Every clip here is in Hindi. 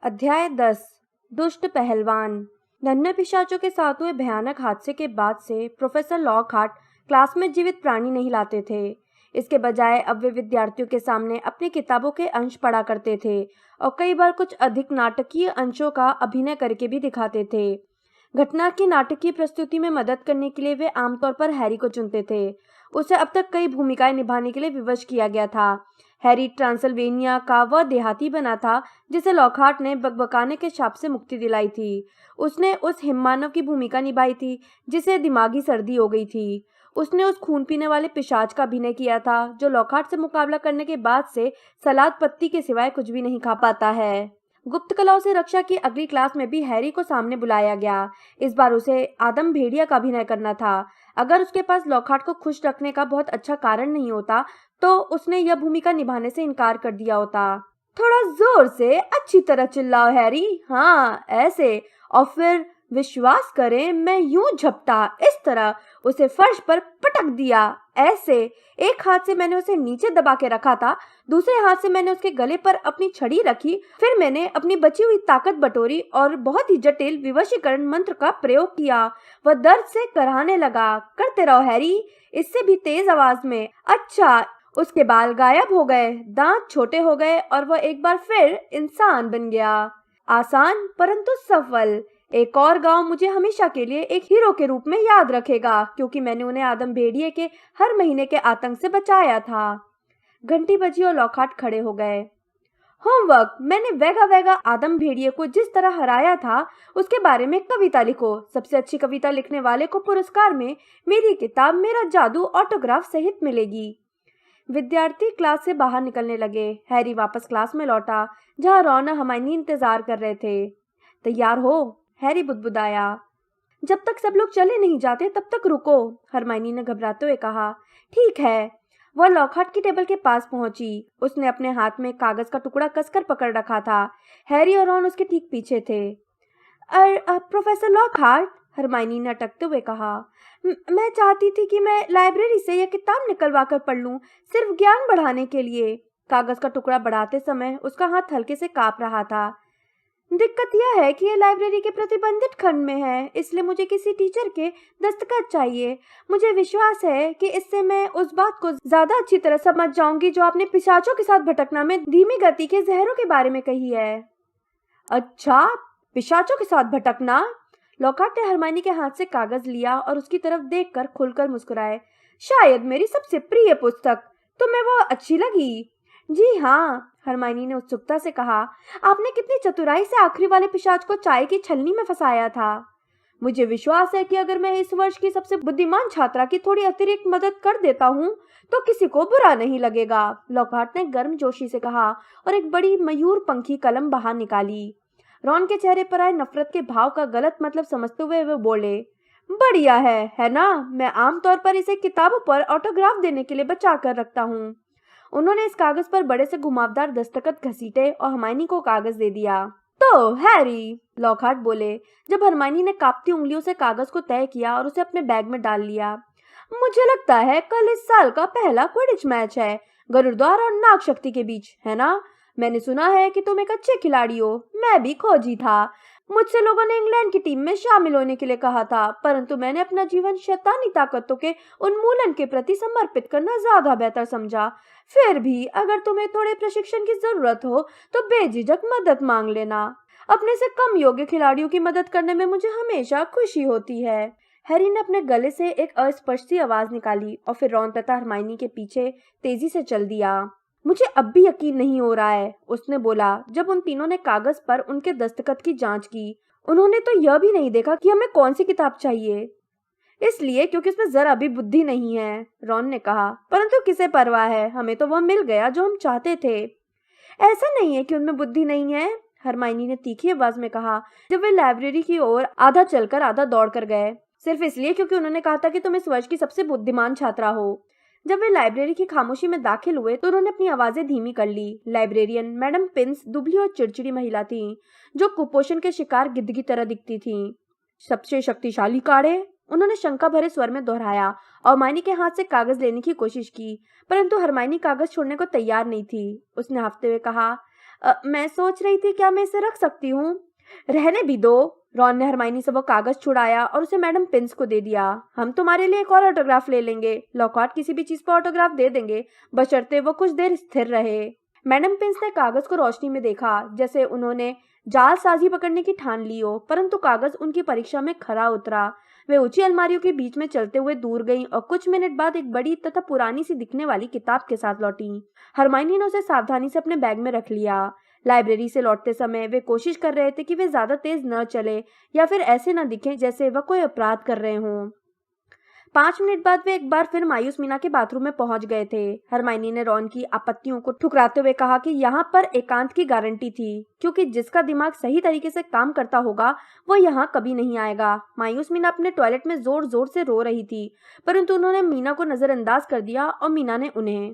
अध्याय 10 दुष्ट पहलवान। नन्हे पिशाचों के साथ हुए भयानक हादसे के बाद से प्रोफेसर लॉकहार्ट क्लास में जीवित प्राणी नहीं लाते थे। इसके बजाय अब वे विद्यार्थियों के सामने अपनी किताबों के अंश पढ़ा करते थे और कई बार कुछ अधिक नाटकीय अंशों का अभिनय करके भी दिखाते थे। घटना की नाटकीय प्रस्तुति में मदद करने के लिए वे आमतौर पर हैरी को चुनते थे। उसे अब तक कई भूमिकाएं निभाने के लिए विवश किया गया था। हैरी ट्रांसल्वेनिया का वह देहाती बना था जिसे लॉकहार्ट ने बकबकाने के शाप से मुक्ति दिलाई थी। उसने उस हिममानव की भूमिका निभाई थी जिसे दिमागी सर्दी हो गई थी। उसने उस खून पीने वाले पिशाच का अभिनय किया था जो लॉकहार्ट से मुकाबला करने के बाद से सलाद पत्ती के सिवाय कुछ भी नहीं खा पाता है। गुप्त कलाओं से रक्षा की अगली क्लास में भी हैरी को सामने बुलाया गया। इस बार उसे आदम भेड़िया का अभिनय करना था। अगर उसके पास लॉकहार्ट को खुश रखने का बहुत अच्छा कारण नहीं होता तो उसने यह भूमिका निभाने से इनकार कर दिया होता। थोड़ा जोर से अच्छी तरह चिल्लाओ हैरी, हाँ ऐसे, और फिर विश्वास करें मैं यूं झपटा, इस तरह उसे फर्श पर पटक दिया, ऐसे। एक हाथ से मैंने उसे नीचे दबा के रखा था, दूसरे हाथ से मैंने उसके गले पर अपनी छड़ी रखी, फिर मैंने अपनी बची हुई ताकत बटोरी और बहुत ही जटिल विवशीकरण मंत्र का प्रयोग किया। वह दर्द से कराहने लगा। करते रहो हैरी, इससे भी तेज आवाज में। अच्छा। उसके बाल गायब हो गए, दांत छोटे हो गए और वह एक बार फिर इंसान बन गया। आसान परंतु सफल। एक और गांव मुझे हमेशा के लिए एक हीरो के रूप में याद रखेगा क्योंकि मैंने उन्हें आदम भेड़िए के हर महीने के आतंक से बचाया था। घंटी बजी और लॉकहार्ट खड़े हो गए। होमवर्क, मैंने वेगा वेगा आदम भेड़िए को जिस तरह हराया था उसके बारे में कविता लिखो। सबसे अच्छी कविता लिखने वाले को पुरस्कार में मेरी किताब मेरा जादू ऑटोग्राफ सहित मिलेगी। विद्यार्थी क्लास से बाहर निकलने लगे। हैरी वापस क्लास में लौटा जहां रॉन और हरमाइनी इंतजार कर रहे थे। तैयार हो? हैरी बुदबुदाया। जब तक सब लोग चले नहीं जाते तब तक रुको, हरमाइनी ने घबराते हुए कहा। ठीक है। वह लॉकहार्ट की टेबल के पास पहुंची। उसने अपने हाथ में कागज का टुकड़ा कसकर पकड़ रखा था। हैरी और रॉन उसके ठीक पीछे थे। प्रोफेसर लॉकहार्ट, हरमाइनी ने अटकते हुए कहा, मैं चाहती थी कि मैं लाइब्रेरी से यह किताब निकलवा कर पढ़ लूं, सिर्फ ज्ञान बढ़ाने के लिए। कागज का टुकड़ा बढ़ाते समय उसका हाथ हल्के से कांप रहा था। दिक्कत यह है कि यह लाइब्रेरी के प्रतिबंधित खंड में है, इसलिए मुझे किसी टीचर के दस्तखत चाहिए। मुझे विश्वास है कि इससे मैं उस बात को ज्यादा अच्छी तरह समझ जाऊंगी जो आपने पिशाचों के साथ भटकना में धीमी गति के जहरों के बारे में कही है। अच्छा, पिशाचों के साथ भटकना? लॉकहार्ट ने हरमाइनी के हाथ से कागज लिया और उसकी तरफ देखकर खुलकर मुस्कुराए। शायद मेरी सबसे प्रिय पुस्तक। तुम्हें वो अच्छी लगी? जी हाँ, हरमाइनी ने उत्सुकता से कहा। आपने कितनी चतुराई से आखिरी वाले पिशाच को चाय की छलनी में फंसाया था। मुझे विश्वास है कि अगर मैं इस वर्ष की सबसे बुद्धिमान छात्रा की थोड़ी अतिरिक्त मदद कर देता हूँ तो किसी को बुरा नहीं लगेगा, लॉकहार्ट ने गर्मजोशी से कहा और एक बड़ी मयूर पंखी कलम बाहर निकाली। रॉन के चेहरे पर आए नफरत के भाव का गलत मतलब समझते हुए वे बोले, बढ़िया है ना? मैं आमतौर पर इसे किताबों पर ऑटोग्राफ देने के लिए बचा कर रखता हूँ। उन्होंने इस कागज पर बड़े से घुमावदार दस्तखत घसीटे और हरमाइनी को कागज दे दिया। तो हैरी, लॉकहार्ट बोले जब हरमाइनी ने कांपती उंगलियों से कागज को तय किया और उसे अपने बैग में डाल लिया, मुझे लगता है कल इस साल का पहला क्विडिच मैच है गरुड़द्वार और नाग शक्ति के बीच, है ना? मैंने सुना है कि तुम एक अच्छे खिलाड़ी हो। मैं भी खोजी था। मुझसे लोगों ने इंग्लैंड की टीम में शामिल होने के लिए कहा था, परंतु मैंने अपना जीवन शैतानी ताकतों के उन्मूलन के प्रति समर्पित करना ज्यादा बेहतर समझा। फिर भी अगर तुम्हें थोड़े प्रशिक्षण की जरूरत हो तो बेझिझक मदद मांग लेना। अपने से कम योग्य खिलाड़ियों की मदद करने में मुझे हमेशा खुशी होती है। हैरी ने अपने गले से एक अस्पष्ट सी आवाज निकाली और फिर रॉन तथा हरमाइनी के पीछे तेजी से चल दिया। मुझे अब भी यकीन नहीं हो रहा है, उसने बोला जब उन तीनों ने कागज पर उनके दस्तखत की जांच की। उन्होंने तो यह भी नहीं देखा कि हमें कौन सी किताब चाहिए। इसलिए क्योंकि इसमें जरा भी बुद्धि नहीं है, रॉन ने कहा। परंतु किसे परवाह है, हमें तो वह मिल गया जो हम चाहते थे। ऐसा नहीं है कि उनमें बुद्धि नहीं है, हरमाइनी ने तीखी आवाज में कहा जब वे लाइब्रेरी की ओर आधा चलकर आधा दौड़कर गए। सिर्फ इसलिए क्योंकि उन्होंने कहा था कि तुम इस वर्ष की सबसे बुद्धिमान छात्रा हो। जब वे लाइब्रेरी की खामोशी में दाखिल हुए तो उन्होंने अपनी आवाजें धीमी कर ली। लाइब्रेरियन मैडम पिंस दुबली और चिड़चिड़ी महिला थी जो कुपोषण के शिकार गिद्ध की तरह दिखती थी। सबसे शक्तिशाली काढ़े, उन्होंने शंका भरे स्वर में दोहराया और हरमाइनी के हाथ से कागज लेने की कोशिश की, परंतु हरमाइनी कागज छोड़ने को तैयार नहीं थी। उसने हंसते हुए कहा, मैं सोच रही थी क्या मैं इसे रख सकती हूँ। रहने भी दो। रॉन ने हरमाइनी से वो कागज छुड़ाया और उसे मैडम पिंस को दे दिया। हम तुम्हारे लिए एक और ऑटोग्राफ ले लेंगे। लॉकहार्ट किसी भी चीज पर ऑटोग्राफ दे देंगे, बशर्ते वो कुछ देर स्थिर रहे। मैडम पिंस ने कागज को रोशनी में देखा, जैसे उन्होंने जालसाजी पकड़ने की ठान ली हो, परंतु कागज उनकी परीक्षा में खरा उतरा। वे ऊंची अलमारियों के बीच में चलते हुए दूर गईं और कुछ मिनट बाद एक बड़ी तथा पुरानी सी दिखने वाली किताब के साथ लौटी। हरमाइनी ने उसे सावधानी से अपने बैग में रख लिया। लाइब्रेरी से लौटते समय वे कोशिश कर रहे थे कि वे ज्यादा तेज न चले या फिर ऐसे न दिखें जैसे वह कोई अपराध कर रहे हों। 5 मिनट बाद वे एक बार फिर मायूस मीना के बाथरूम में पहुंच गए थे। हरमाइनी ने रॉन की आपत्तियों को ठुकराते हुए कहा कि यहाँ पर एकांत की गारंटी थी, क्योंकि जिसका दिमाग सही तरीके से काम करता होगा वो यहाँ कभी नहीं आएगा। मायूस मीना अपने टॉयलेट में जोर जोर से रो रही थी, परंतु उन्होंने मीना को नजरअंदाज कर दिया और मीना ने उन्हें।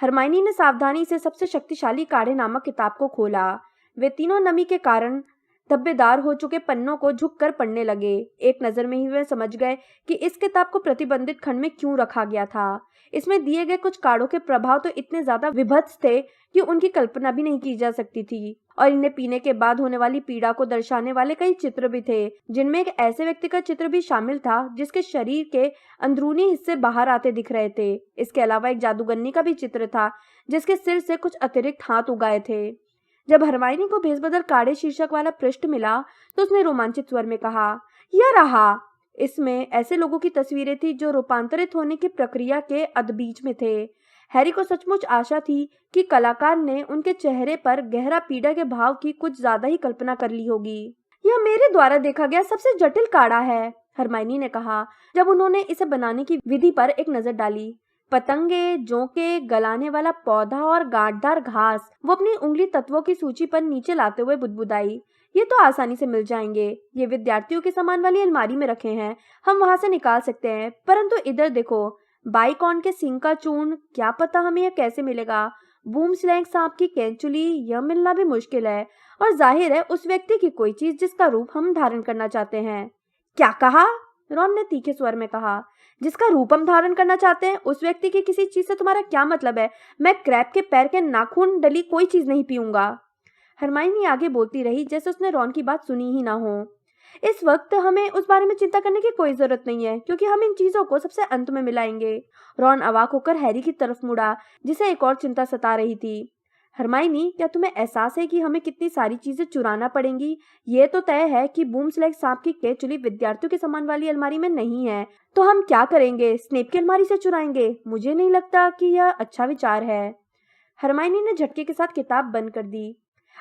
हरमाइनी ने सावधानी से सबसे शक्तिशाली काढ़े नामक किताब को खोला। वे तीनों नमी के कारण धब्बेदार हो चुके पन्नों को झुककर पढ़ने लगे। एक नजर में ही वे समझ गए कि इस किताब को प्रतिबंधित खंड में क्यों रखा गया था। इसमें दिए गए कुछ काढ़ों के प्रभाव तो इतने ज्यादा विभत्स थे कि उनकी कल्पना भी नहीं की जा सकती थी, और इन्हें पीने के बाद होने वाली पीड़ा को दर्शाने वाले कई चित्र भी थे, जिनमें एक ऐसे व्यक्ति का चित्र भी शामिल था जिसके शरीर के अंदरूनी हिस्से बाहर आते दिख रहे थे। इसके अलावा एक जादूगरनी का भी चित्र था जिसके सिर से कुछ अतिरिक्त हाथ उगाए थे। जब हरमाइनी को भेसबदल काढ़े शीर्षक वाला पृष्ठ मिला तो उसने रोमांचित स्वर में कहा, यह रहा। इसमें ऐसे लोगों की तस्वीरें थी जो रूपांतरित होने की प्रक्रिया के अधबीच में थे। हैरी को सचमुच आशा थी कि कलाकार ने उनके चेहरे पर गहरा पीड़ा के भाव की कुछ ज्यादा ही कल्पना कर ली होगी। यह मेरे द्वारा देखा गया सबसे जटिल काढ़ा है, हरमाइनी ने कहा जब उन्होंने इसे बनाने की विधि पर एक नजर डाली। पतंगे, जोंके, गलाने वाला पौधा और गांठदार घास। वो अपनी उंगली तत्वों की सूची पर नीचे लाते हुए बुदबुदाई। ये तो आसानी से मिल जाएंगे। ये विद्यार्थियों के सामान वाली अलमारी में रखे हैं, हम वहां से निकाल सकते हैं। परंतु इधर देखो, बाइकॉन के सिंग का चूर्ण, क्या पता हमें यह कैसे मिलेगा। बूम स्लैंग सांप की कैंचुली, यह मिलना भी मुश्किल है। और जाहिर है उस व्यक्ति की कोई चीज जिसका रूप हम धारण करना चाहते हैं। क्या कहा? रॉन ने तीखे स्वर में कहा। जिसका रूप हम धारण करना चाहते हैं, उस व्यक्ति की किसी चीज से तुम्हारा क्या मतलब है? मैं क्रैब के पैर के नाखून डली कोई चीज नहीं पीऊंगा। हरमाइनी आगे बोलती रही जैसे उसने रॉन की बात सुनी ही ना हो। इस वक्त हमें उस बारे में चिंता करने की कोई जरूरत नहीं है, क्योंकि हम इन चीजों को सबसे अंत में मिलाएंगे। रॉन अवाक होकर हैरी की तरफ मुड़ा, जिसे एक और चिंता सता रही थी। हरमाइनी, क्या तुम्हें एहसास है कि हमें कितनी सारी चीजें चुराना पड़ेंगी? ये तो तय है कि बूम स्लैग सांप की केचुली विद्यार्थियों के सामान वाली अलमारी में नहीं है, तो हम क्या करेंगे? स्नेप की अलमारी से चुराएंगे? मुझे नहीं लगता कि यह अच्छा विचार है। हरमाइनी ने झटके के साथ किताब बंद कर दी।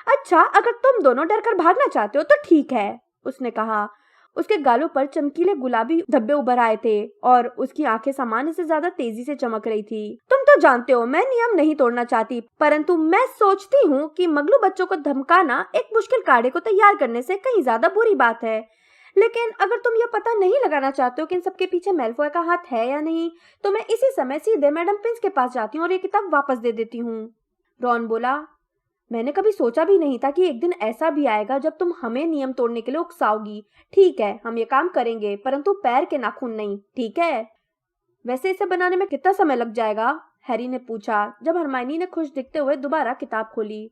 अच्छा, अगर तुम दोनों डरकर भागना चाहते हो तो ठीक है, उसने कहा। उसके गालों पर चमकीले गुलाबी धब्बे उभर आए थे और उसकी आंखें सामान्य से ज्यादा तेजी से चमक रही थी। तुम तो जानते हो मैं नियम नहीं तोड़ना चाहती, परंतु मैं सोचती हूँ कि मगलू बच्चों को धमकाना एक मुश्किल काढ़े को तैयार करने से कहीं ज्यादा बुरी बात है। लेकिन अगर तुम यह पता नहीं लगाना चाहते हो कि इन सबके पीछे मैलफॉय का हाथ है या नहीं, तो मैं इसी समय सीधे मैडम पिंस के पास जाती हूँ और ये किताब वापस दे देती हूँ। रॉन बोला, मैंने कभी सोचा भी नहीं था कि एक दिन ऐसा भी आएगा जब तुम हमें नियम तोड़ने के लिए उकसाओगी। ठीक है, हम ये काम करेंगे, परंतु पैर के नाखून नहीं, ठीक है? वैसे इसे बनाने में कितना समय लग जाएगा? हैरी ने पूछा जब हरमाइनी ने खुश दिखते हुए दोबारा किताब खोली।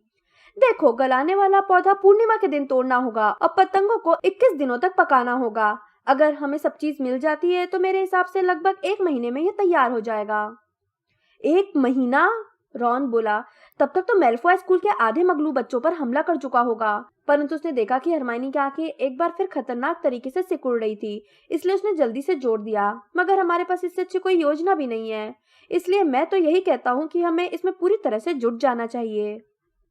देखो, गलाने वाला पौधा पूर्णिमा के दिन तोड़ना होगा और पतंगों को 21 दिनों तक पकाना होगा। अगर हमें सब चीज मिल जाती है तो मेरे हिसाब से लगभग 1 महीने में यह तैयार हो जाएगा। 1 महीना? रॉन बोला। तब तक तो मेलफॉय स्कूल के आधे मगलू बच्चों पर हमला कर चुका होगा। परंतु उसने देखा कि हरमाइनी की आंखें एक बार फिर खतरनाक तरीके से सिकुड़ रही थी, इसलिए उसने जल्दी से जोड़ दिया, मगर हमारे पास इससे अच्छी कोई योजना भी नहीं है, इसलिए मैं तो यही कहता हूँ कि हमें इसमें पूरी तरह से जुट जाना चाहिए।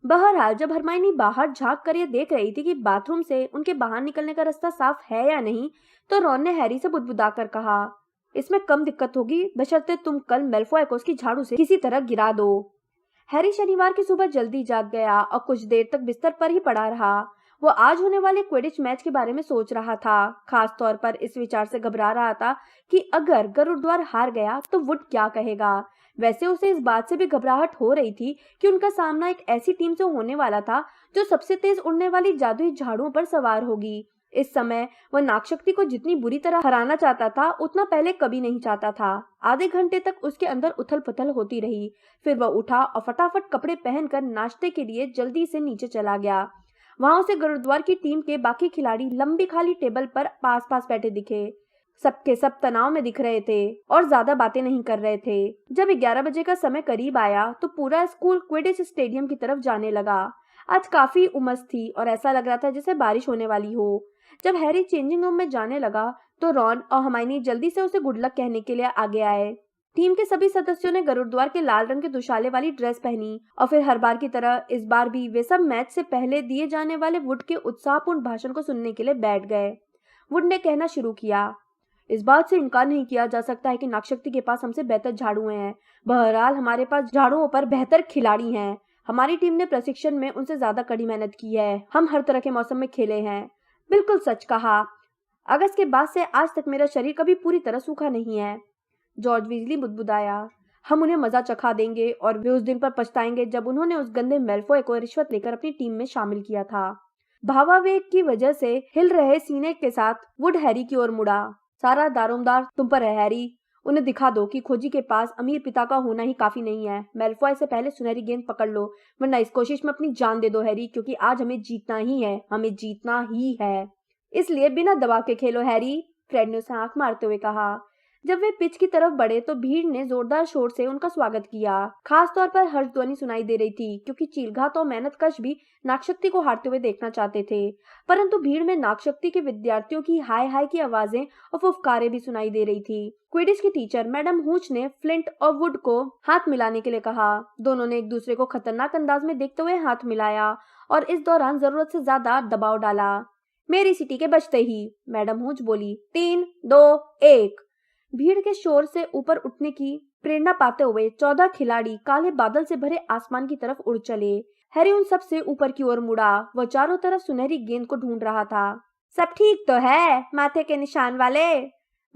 बहरहाल जब हरमाइनी बाहर झांक कर यह देख रही थी कि बाथरूम से उनके बाहर निकलने का रास्ता साफ है या नहीं, तो रॉन ने हैरी से बुदबुदा कर कहा, इसमें कम दिक्कत होगी बशर्ते तुम कल मेलफॉय को उसकी झाड़ू से किसी तरह गिरा दो। हैरी शनिवार की सुबह जल्दी जाग गया और कुछ देर तक बिस्तर पर ही पड़ा रहा। वो आज होने वाले क्विडिच मैच के बारे में सोच रहा था, खास तौर पर इस विचार से घबरा रहा था कि अगर गरुड़द्वार हार गया तो वुड क्या कहेगा। वैसे उसे इस बात से भी घबराहट हो रही थी कि उनका सामना एक ऐसी टीम से होने वाला था जो सबसे तेज उड़ने वाली जादुई झाड़ुओं पर सवार होगी। इस समय वह नागशक्ति को जितनी बुरी तरह हराना चाहता था उतना पहले कभी नहीं चाहता था। आधे घंटे तक उसके अंदर उथल पुथल होती रही। फिर वह उठा और फटाफट कपड़े पहनकर नाश्ते के लिए जल्दी से नीचे चला गया। वहां उसे गुरुद्वार की टीम के बाकी खिलाड़ी लंबी खाली टेबल पर पास पास बैठे दिखे। सबके सब तनाव में दिख रहे थे और ज्यादा बातें नहीं कर रहे थे। जब 11 बजे का समय करीब आया तो पूरा स्कूल क्विडिच स्टेडियम की तरफ जाने लगा। आज काफी उमस थी और ऐसा लग रहा था जैसे बारिश होने वाली हो। जब हैरी चेंजिंग रूम में जाने लगा तो रॉन और हर्माइनी जल्दी से उसे गुड लक कहने के लिए आगे आए। टीम के सभी सदस्यों ने गुरुद्वार के लाल रंग के दुशाले वाली ड्रेस पहनी और फिर हर बार की तरह इस बार भी वे सब मैच से पहले दिए जाने वाले वुड के उत्साहपूर्ण भाषण को सुनने के लिए बैठ गए। वुड ने कहना शुरू किया, इस बात से इनकार नहीं किया जा सकता है कि नागशक्ति के पास हमसे बेहतर झाड़ुए हैं। बहरहाल हमारे पास झाड़ुओं पर बेहतर खिलाड़ी हैं। हमारी टीम ने प्रशिक्षण में उनसे ज्यादा कड़ी मेहनत की है। हम हर तरह के मौसम में खेले हैं। बिल्कुल सच कहा। अगस्त के बाद से आज तक मेरा शरीर कभी पूरी तरह सूखा नहीं है। जॉर्ज वीजली बुदबुदाया। हम उन्हें मजा चखा देंगे और वे उस दिन पर पछताएंगे जब उन्होंने उस गंदे मेल्फॉय को रिश्वत लेकर अपनी टीम में शामिल किया था। भावावेग की वजह से हिल रहे सीने के साथ वुड हैरी की ओर मुड़ा। सारा दारोमदार तुम पर है हैरी। उन्हें दिखा दो कि खोजी के पास अमीर पिता का होना ही काफी नहीं है। मेल्फॉय से पहले सुनहरी गेंद पकड़ लो, वरना इस कोशिश में अपनी जान दे दो हैरी, क्योंकि आज हमें जीतना ही है। हमें जीतना ही है, इसलिए बिना दबाव के खेलो हैरी, फ्रेड ने उसे आंख मारते हुए कहा। जब वे पिच की तरफ बढ़े तो भीड़ ने जोरदार शोर से उनका स्वागत किया। खास तौर पर हर्ष ध्वनि सुनाई दे रही थी, क्योंकि चीलघात और मेहनतकश भी नागशक्ति को हारते हुए देखना चाहते थे। परंतु भीड़ में नागशक्ति के विद्यार्थियों की हाय हाय की आवाजें और फुफकारें भी सुनाई दे रही थी। क्विडिच की टीचर मैडम हूच ने फ्लिंट और वुड को हाथ मिलाने के लिए कहा। दोनों ने एक दूसरे को खतरनाक अंदाज में देखते हुए हाथ मिलाया और इस दौरान जरूरत से ज्यादा दबाव डाला। मेरी सीटी के बजते ही मैडम हूच बोली, 3, 2, 1। भीड़ के शोर से ऊपर उठने की प्रेरणा पाते हुए 14 खिलाड़ी काले बादल से भरे आसमान की तरफ उड़ चले। हैरी उन सब से ऊपर की ओर मुड़ा। वह चारों तरफ सुनहरी गेंद को ढूंढ रहा था। सब ठीक तो है, माथे के निशान वाले?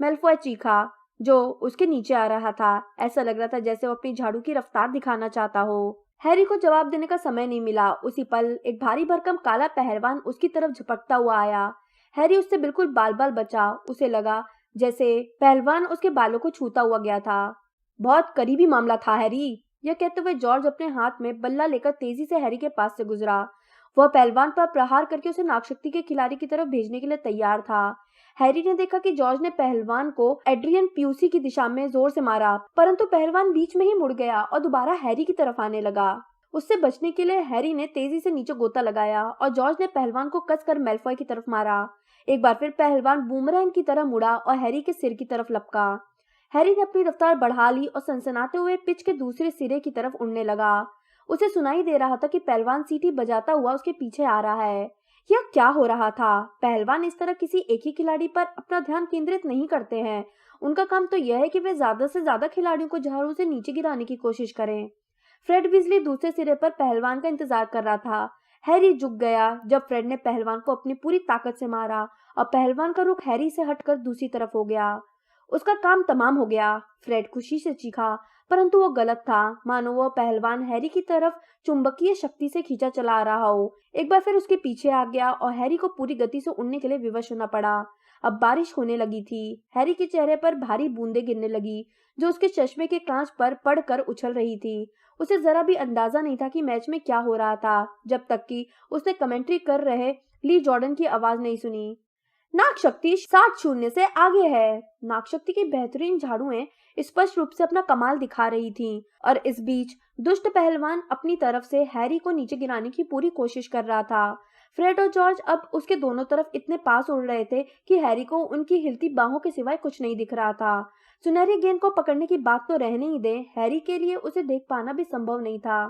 मेल्फॉय चीखा, जो उसके नीचे आ रहा था। ऐसा लग रहा था जैसे वो अपनी झाड़ू की रफ्तार दिखाना चाहता हो। हैरी को जवाब देने का समय नहीं मिला। उसी पल एक भारी भरकम काला पहलवान उसकी तरफ झपटता हुआ आया। हैरी उससे बिल्कुल बाल बाल बचा। उसे लगा जैसे पहलवान उसके बालों को छूता हुआ गया था। बहुत करीबी मामला था हैरी। यह कहते हुए जॉर्ज अपने हाथ में बल्ला लेकर तेजी से हैरी के पास से गुजरा। वह पहलवान पर प्रहार करके उसे नागशक्ति के खिलाड़ी की तरफ भेजने के लिए तैयार था। हैरी ने देखा कि जॉर्ज ने पहलवान को एड्रियन प्यूसी की दिशा में जोर से मारा, परंतु पहलवान बीच में ही मुड़ गया और दोबारा हैरी की तरफ आने लगा। उससे बचने के लिए हैरी ने तेजी से नीचे गोता लगाया और जॉर्ज ने पहलवान को कसकर मेल्फॉय की तरफ मारा। एक बार फिर पहलवान बूमरैंग की तरह मुड़ा और हैरी के सिर की तरफ लपका। हैरी ने अपनी रफ्तार बढ़ा ली और सनसनाते हुए पिच के दूसरे सिरे की तरफ उड़ने लगा। उसे सुनाई दे रहा था कि पहलवान सीटी बजाता हुआ उसके पीछे आ रहा है। यह क्या हो रहा था? पहलवान इस तरह किसी एक ही खिलाड़ी पर अपना ध्यान केंद्रित नहीं करते हैं। उनका काम तो यह है कि वे ज्यादा से ज्यादा खिलाड़ियों को झाड़ू से नीचे गिराने की कोशिश करें। फ्रेड विजली दूसरे सिरे पर पहलवान का इंतजार कर रहा था। हैरी झुक गया जब फ्रेड ने पहलवान को अपनी पूरी ताकत से मारा और पहलवान का रुख हैरी से हटकर दूसरी तरफ हो गया। उसका काम तमाम हो गया, फ्रेड खुशी से चीखा, परंतु वो गलत था। मानो वो पहलवान हैरी की तरफ चुंबकीय शक्ति से खींचा चला आ रहा हो। एक बार फिर उसके पीछे आ गया और हैरी को पूरी गति से उड़ने के लिए विवश होना पड़ा। अब बारिश होने लगी थी। हैरी के चेहरे पर भारी बूंदें गिरने लगी, जो उसके चश्मे के कांच पर पड़कर उछल रही थी। उसे जरा भी अंदाजा नहीं था कि मैच में क्या हो रहा था, जब तक कि उसने कमेंट्री कर रहे ली जॉर्डन की आवाज नहीं सुनी। नागशक्ति 60 से आगे है। नागशक्ति की बेहतरीन झाड़ुएं स्पष्ट रूप से अपना कमाल दिखा रही थीं, और इस बीच दुष्ट पहलवान अपनी तरफ से हैरी को नीचे गिराने की पूरी कोशिश कर रहा था। फ्रेड और जॉर्ज अब उसके दोनों तरफ इतने पास उड़ रहे थे कि हैरी को उनकी हिलती बाहों के सिवाय कुछ नहीं दिख रहा था। सुनहरी गेंद को पकड़ने की बात तो रहने ही दे, हैरी के लिए उसे देख पाना भी संभव नहीं था।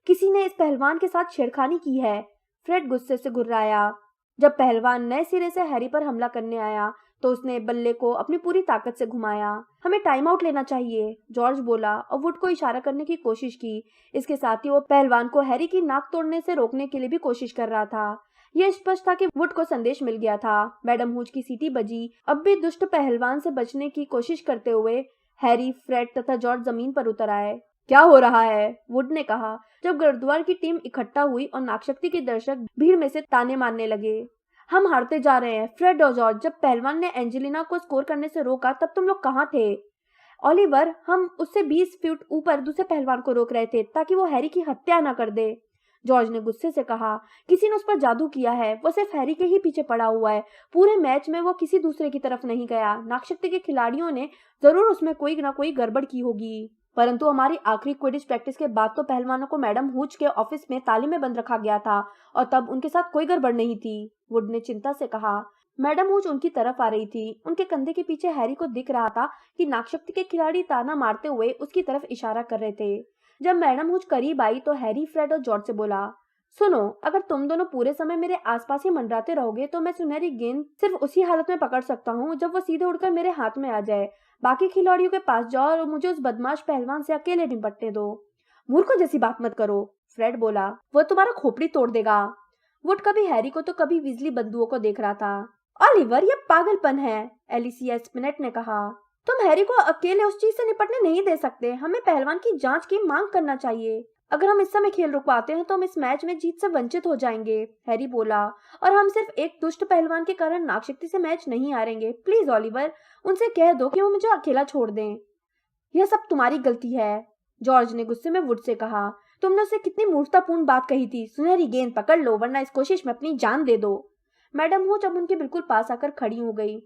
किसी ने इस पहलवान के साथ छेड़खानी की है, फ्रेड गुस्से से घुर्राया। जब पहलवान नए सिरे से हैरी पर हमला करने आया तो उसने बल्ले को अपनी पूरी ताकत से घुमाया। हमें टाइम आउट लेना चाहिए, जॉर्ज बोला और वुड को इशारा करने की कोशिश की। इसके साथ ही वो पहलवान को हैरी की नाक तोड़ने से रोकने के लिए भी कोशिश कर रहा था। यह स्पष्ट था कि वुड को संदेश मिल गया था। मैडम हूच की सीटी बजी। अब भी दुष्ट पहलवान से बचने की कोशिश करते हुए हैरी, फ्रेड तथा जॉर्ज जमीन पर उतर आए। क्या हो रहा है? वुड ने कहा जब गुरुद्वार की टीम इकट्ठा हुई और नागशक्ति के दर्शक भीड़ में से ताने मारने लगे। हम हारते जा रहे हैं। फ्रेड और जॉर्ज, जब पहलवान ने एंजेलिना को स्कोर करने से रोका तब तुम लोग कहाँ थे? ओलिवर, हम उससे 20 फीट ऊपर दूसरे पहलवान को रोक रहे थे ताकि वो हैरी की हत्या न कर दे। जॉर्ज ने गुस्से से कहा, किसी ने उस पर जादू किया है। वो सिर्फ हैरी के ही पीछे पड़ा हुआ है। पूरे मैच में वो किसी दूसरे की तरफ नहीं गया। नागशक्ति के खिलाड़ियों ने जरूर उसमें कोई ना कोई गड़बड़ की होगी। परंतु हमारी आखिरी क्विडिच प्रैक्टिस के बाद तो पहलवानों को मैडम हुच के ऑफिस में ताले में बंद रखा गया था और तब उनके साथ कोई गड़बड़ नहीं थी। वुड ने चिंता से कहा। मैडम हुच उनकी तरफ आ रही थी। उनके कंधे के पीछे हैरी को दिख रहा था कि नागशक्ति के खिलाड़ी ताना मारते हुए उसकी तरफ इशारा कर रहे थे। जब मैडम हुच करीब आई तो हैरी, फ्रेड और जॉर्ज से बोला, सुनो, अगर तुम दोनों पूरे समय मेरे आसपास ही मंडराते रहोगे तो मैं सुनहरी गेंद सिर्फ उसी हालत में पकड़ सकता हूँ जब वो सीधे उड़कर मेरे हाथ में आ जाए। बाकी खिलाड़ियों के पास जाओ और मुझे उस बदमाश पहलवान से अकेले निपटने दो। मूर्खों जैसी बात मत करो, फ्रेड बोला, वो तुम्हारा खोपड़ी तोड़ देगा। वुड कभी हैरी को तो कभी विजली बंदूकों को देख रहा था। ओलिवर, ये पागलपन है, एलिसिया स्पिनेट ने कहा। तुम हैरी को अकेले उस चीज से निपटने नहीं दे सकते। हमें पहलवान की जांच की मांग करना चाहिए। अगर हम इस समय खेल रुकवाते हैं तो हम इस मैच में जीत से वंचित हो जाएंगे, हैरी बोला, और हम सिर्फ एक दुष्ट पहलवान के कारण नागशक्ति से मैच नहीं हारेंगे। प्लीज ओलिवर, उनसे कह दो कि वो मुझे अकेला छोड़ दें। यह सब तुम्हारी गलती है, जॉर्ज ने गुस्से में वुड से कहा। तुमने उसे कितनी मूर्खतापूर्ण बात कही थी। सुनहरी गेंद पकड़ लो वरना इस कोशिश में अपनी जान दे दो। मैडम हुच अब उनके बिल्कुल पास आकर खड़ी हो गई।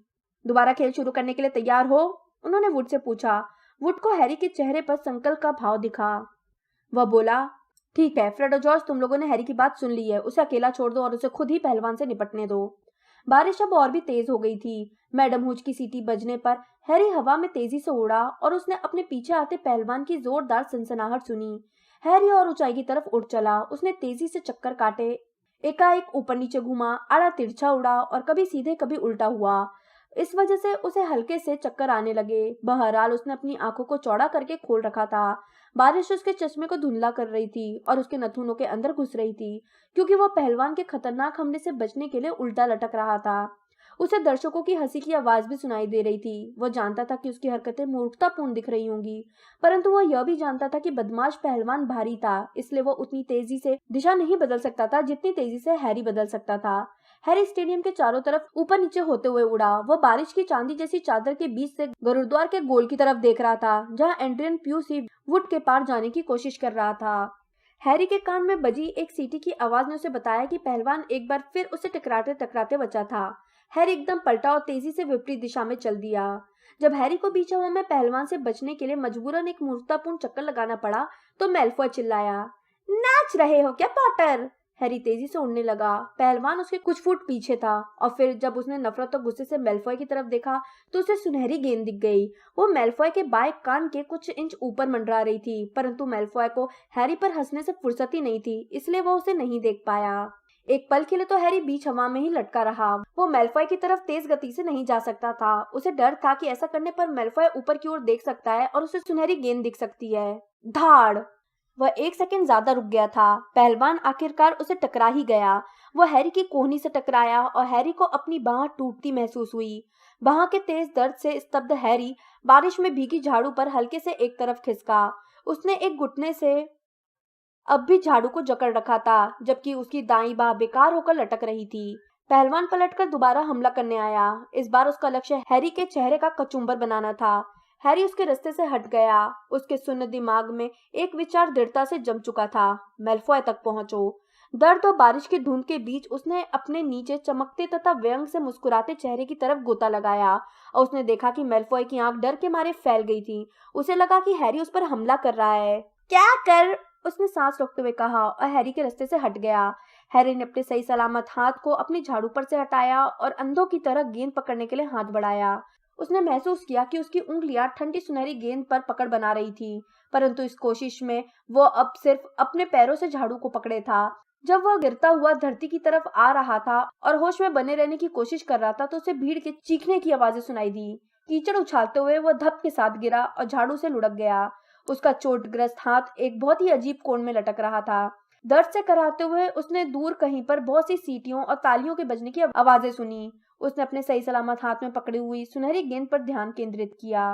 दोबारा खेल शुरू करने के लिए तैयार हो? उन्होंने वुड से पूछा। वुड को हैरी के चेहरे पर संकल्प का भाव दिखा। वह बोला, ठीक है फ्रेड और जॉर्ज, तुम लोगों ने हैरी की बात सुन ली है। उसे अकेला छोड़ दो और उसे खुद ही पहलवान से निपटने दो। बारिश अब और भी तेज हो गई थी। मैडम हुच की सीटी बजने पर हैरी हवा में तेजी से उड़ा और उसने अपने पीछे आते पहलवान की जोरदार सनसनाहट सुनी। हैरी और ऊंचाई की तरफ उड़ चला। उसने तेजी से चक्कर काटे, एकाएक ऊपर नीचे घूमा, आड़ा तिरछा उड़ा और कभी सीधे कभी उल्टा हुआ। इस वजह से उसे हल्के से चक्कर आने लगे। बहरहाल उसने अपनी आंखों को चौड़ा करके खोल रखा था। बारिश उसके चश्मे को धुंधला कर रही थी और उसके नथुनों के अंदर घुस रही थी, क्योंकि वह पहलवान के खतरनाक हमले से बचने के लिए उल्टा लटक रहा था। उसे दर्शकों की हंसी की आवाज भी सुनाई दे रही थी। वह जानता था कि उसकी हरकतें मूर्खतापूर्ण दिख रही होंगी, परंतु वह यह भी जानता था कि बदमाश पहलवान भारी था, इसलिए वह उतनी तेजी से दिशा नहीं बदल सकता था जितनी तेजी से हैरी बदल सकता था। हैरी स्टेडियम के चारों तरफ ऊपर नीचे होते हुए उड़ा। वह बारिश की चांदी जैसी चादर के बीच से गुरुद्वार के गोल की तरफ देख रहा था, जहां एड्रियन प्यूसी वुड के पार जाने की कोशिश कर रहा था। हैरी के कान में बजी एक सीटी की आवाज ने उसे बताया कि पहलवान एक बार फिर उसे टकराते टकराते बचा था। हैरी एकदम पलटा और तेजी से विपरीत दिशा में चल दिया। जब हैरी को बीच हवा में पहलवान से बचने के लिए मजबूरन एक मूर्खतापूर्ण चक्कर लगाना पड़ा तो मैल्फॉय चिल्लाया, नाच रहे हो क्या पॉटर? हैरी तेजी से उड़ने लगा। पहलवान उसके कुछ फुट पीछे था और फिर जब उसने नफरत और गुस्से से मैल्फॉय की तरफ देखा तो उसे सुनहरी गेंद दिख गई। वो मैल्फॉय के बाएं कान के कुछ इंच ऊपर मंडरा रही थी, परंतु मैल्फॉय को हैरी पर हंसने से फुर्सत ही नहीं थी, इसलिए वो उसे नहीं देख पाया। एक पल के लिए तो हैरी बीच हवा में ही लटका रहा। वो मैल्फॉय की तरफ तेज गति से नहीं जा सकता था। उसे डर था कि ऐसा करने पर मैल्फॉय ऊपर की ओर देख सकता है और उसे सुनहरी गेंद दिख सकती है। धाड़! वह एक सेकंड ज्यादा रुक गया था। पहलवान आखिरकार उसे टकरा ही गया। वह हैरी की कोहनी से टकराया और हैरी को अपनी बांह टूटती महसूस हुई। बांह के तेज दर्द से स्तब्ध हैरी बारिश में भीगी झाड़ू पर हल्के से एक तरफ खिसका। उसने एक घुटने से अब भी झाड़ू को जकड़ रखा था, जबकि उसकी दाईं बांह बेकार होकर लटक रही थी। पहलवान पलटकर दोबारा हमला करने आया। इस बार उसका लक्ष्य हैरी के चेहरे का कचूमर बनाना था। हैरी उसके रास्ते से हट गया। उसके सुन्न दिमाग में एक विचार दृढ़ता से जम चुका था, मैल्फॉय तक पहुंचो। दर्द और बारिश की धुंध के बीच उसने अपने नीचे चमकते तथा व्यंग से मुस्कुराते चेहरे की तरफ गोता लगाया और उसने देखा कि मैल्फॉय की आंख डर के मारे फैल गई थी। उसे लगा कि हैरी उस पर हमला कर रहा है। क्या कर? उसने सांस रोकते हुए कहा और हैरी के रास्ते से हट गया। हैरी ने अपने सही सलामत हाथ को अपनी झाड़ू पर से हटाया और अंधों की तरह गेंद पकड़ने के लिए हाथ बढ़ाया। उसने महसूस किया कि उसकी उंगलियां ठंडी सुनहरी गेंद पर पकड़ बना रही थी, परंतु इस कोशिश में वो अब सिर्फ अपने पैरों से झाड़ू को पकड़े था। जब वह गिरता हुआ धरती की तरफ आ रहा था और होश में बने रहने की कोशिश कर रहा था तो उसे भीड़ के चीखने की आवाजें सुनाई दी। कीचड़ उछालते हुए वह धप के साथ गिरा और झाड़ू से लुढ़क गया। उसका चोटग्रस्त हाथ एक बहुत ही अजीब कोण में लटक रहा था। दर्द से कराहते हुए उसने दूर कहीं पर बहुत सी सीटियों और तालियों के बजने की आवाजें सुनी। उसने अपने सही सलामत हाथ में पकड़ी हुई सुनहरी गेंद पर ध्यान केंद्रित किया।